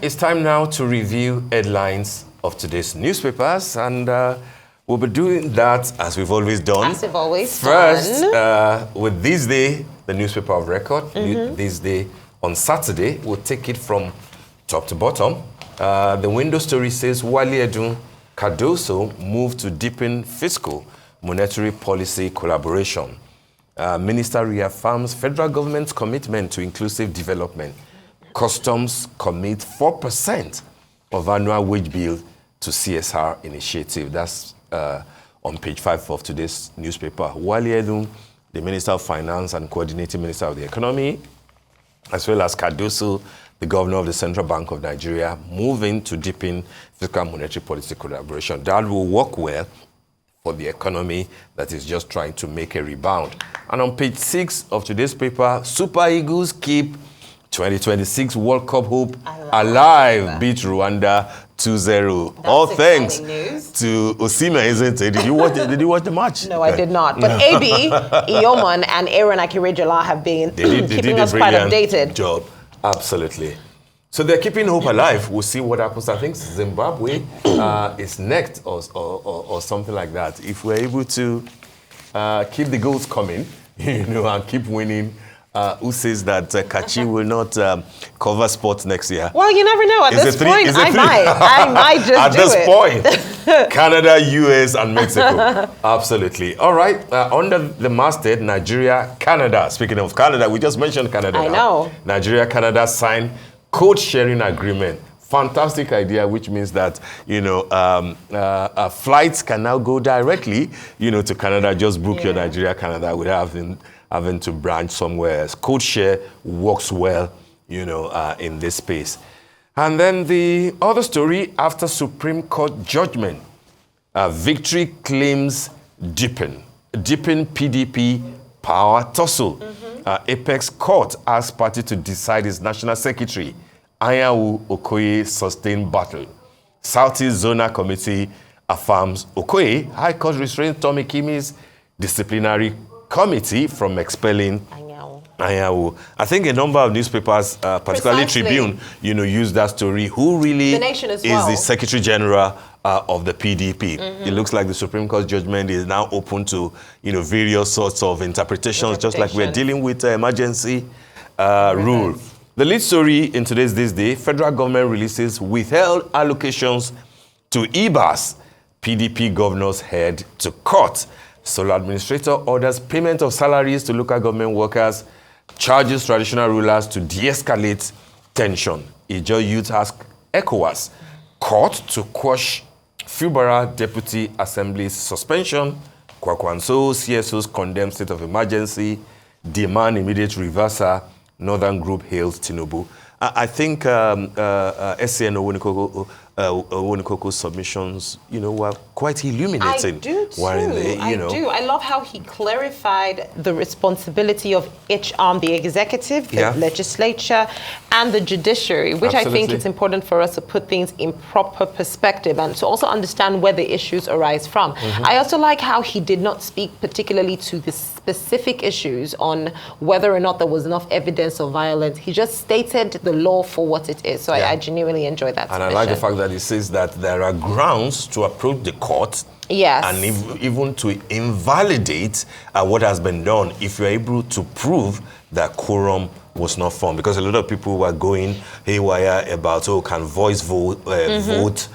It's time now to review headlines of today's newspapers, and we'll be doing that as we've always done. As we've always First, done. with This Day, the newspaper of record, This Day on Saturday, we'll take it from top to bottom. The window story says, Wale Edun Cardoso moved to deepen fiscal monetary policy collaboration. Minister reaffirms federal government's commitment to inclusive development. Customs commit 4% of annual wage bill to CSR initiative. That's on page 5 of today's newspaper. Wale Edun, the Minister of Finance and Coordinating Minister of the Economy, as well as Cardoso, the Governor of the Central Bank of Nigeria, moving to deepen fiscal monetary policy collaboration. That will work well for the economy that is just trying to make a rebound. And on page 6 of today's paper, Super Eagles keep 2026 World Cup hope alive, beat Rwanda 2-0. All thanks to Osimhen, isn't it? Did you watch the match? No, I did not. But AB, Ioman, and Aaron Akirejola have been keeping us quite updated. Job. Absolutely. So they're keeping hope alive. We'll see what happens. I think Zimbabwe is next or something like that. If we're able to keep the goals coming, and keep winning. Who says that Kachi will not cover sports next year? Well, you never know. At this point, I might just do it. At this point, Canada, US, and Mexico. Absolutely. All right. Under the masthead, Nigeria, Canada. Speaking of Canada, we just mentioned Canada. I know. Nigeria, Canada signed code sharing agreement. Fantastic idea, which means that, flights can now go directly, to Canada. Just book your Nigeria, Canada without having to branch somewhere else. Code share works well, in this space. And then the other story, after Supreme Court judgment, victory claims deepen PDP power tussle. Apex Court asks party to decide its national secretary. Anyanwu Okoye sustained battle. Southeast Zonal Committee affirms Okoye. High Court restrains Tommy Kimi's disciplinary committee from expelling Anyanwu. I think a number of newspapers, particularly Tribune, use that story. Who really is the Secretary General of the PDP? It looks like the Supreme Court judgment is now open to various sorts of interpretations, just like we're dealing with emergency rule. The lead story in today's This Day: federal government releases withheld allocations to Ibas. PDP governors head to court. Solo administrator orders payment of salaries to local government workers, charges traditional rulers to de-escalate tension. Ijo youth ask ECOWAS court to quash Fubara Deputy Assembly's suspension. Kwakwanso CSOs condemn state of emergency, demand immediate reversal. Northern Group hails Tinubu. I think SCN Owonikoko's submissions, were quite illuminating. I do too. I love how he clarified the responsibility of each arm, the executive, the legislature, and the judiciary, which I think it's important for us to put things in proper perspective and to also understand where the issues arise from. I also like how he did not speak particularly to the specific issues on whether or not there was enough evidence of violence. He just stated the law for what it is. So I genuinely enjoy that submission. And I like the fact that he says that there are grounds to approach the court and even to invalidate what has been done if you're able to prove that quorum was not formed. Because a lot of people were going haywire about, can voice vote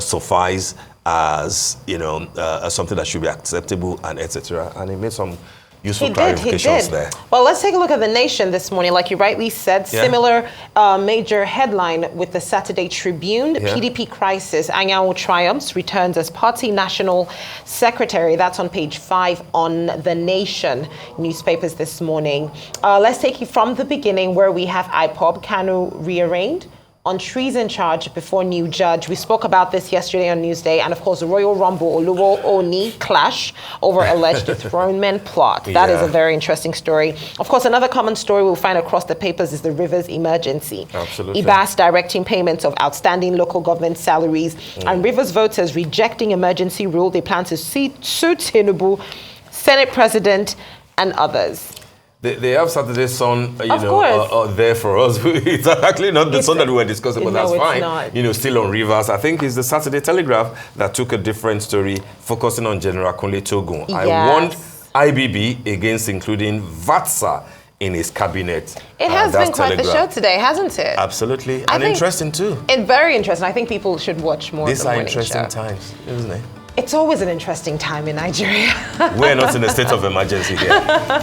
suffice as, as something that should be acceptable and etc. And he made some useful clarifications there. Well, let's take a look at The Nation this morning. Like you rightly said, similar major headline with the Saturday Tribune. PDP crisis, Anyanwu triumphs, returns as party national secretary. That's on page 5 on The Nation newspapers this morning. Let's take you from the beginning where we have IPOB, Kanu rearranged on treason charge before new judge. We spoke about this yesterday on Newsday, and of course the Royal Rumble Oluwo Oni clash over alleged dethronement plot. That is a very interesting story. Of course, another common story we'll find across the papers is the Rivers emergency. Absolutely. Ibas directing payments of outstanding local government salaries, and Rivers voters rejecting emergency rule. They plan to sue Tinubu, Senate President, and others. They have Saturday Sun, Of course. there for us. It's actually not the Sun that we were discussing, but that's it's fine. not. Still on Rivers. I think it's the Saturday Telegraph that took a different story, focusing on General Kunle Togun. I warned IBB against including VATSA in his cabinet. It has been quite the show today, hasn't it? Absolutely. And interesting too. It's very interesting. I think people should watch more These of the are morning interesting show. times, isn't it? It's always an interesting time in Nigeria. We're not in a state of emergency here.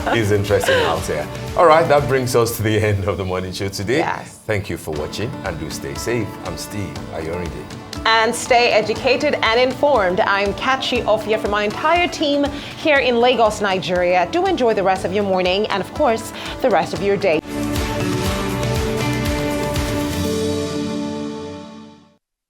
It's interesting out here. All right, that brings us to the end of the morning show today. Yes. Thank you for watching and do stay safe. I'm Steve Ayorinde. And stay educated and informed. I'm Kachi Ofia from my entire team here in Lagos, Nigeria. Do enjoy the rest of your morning and, of course, the rest of your day.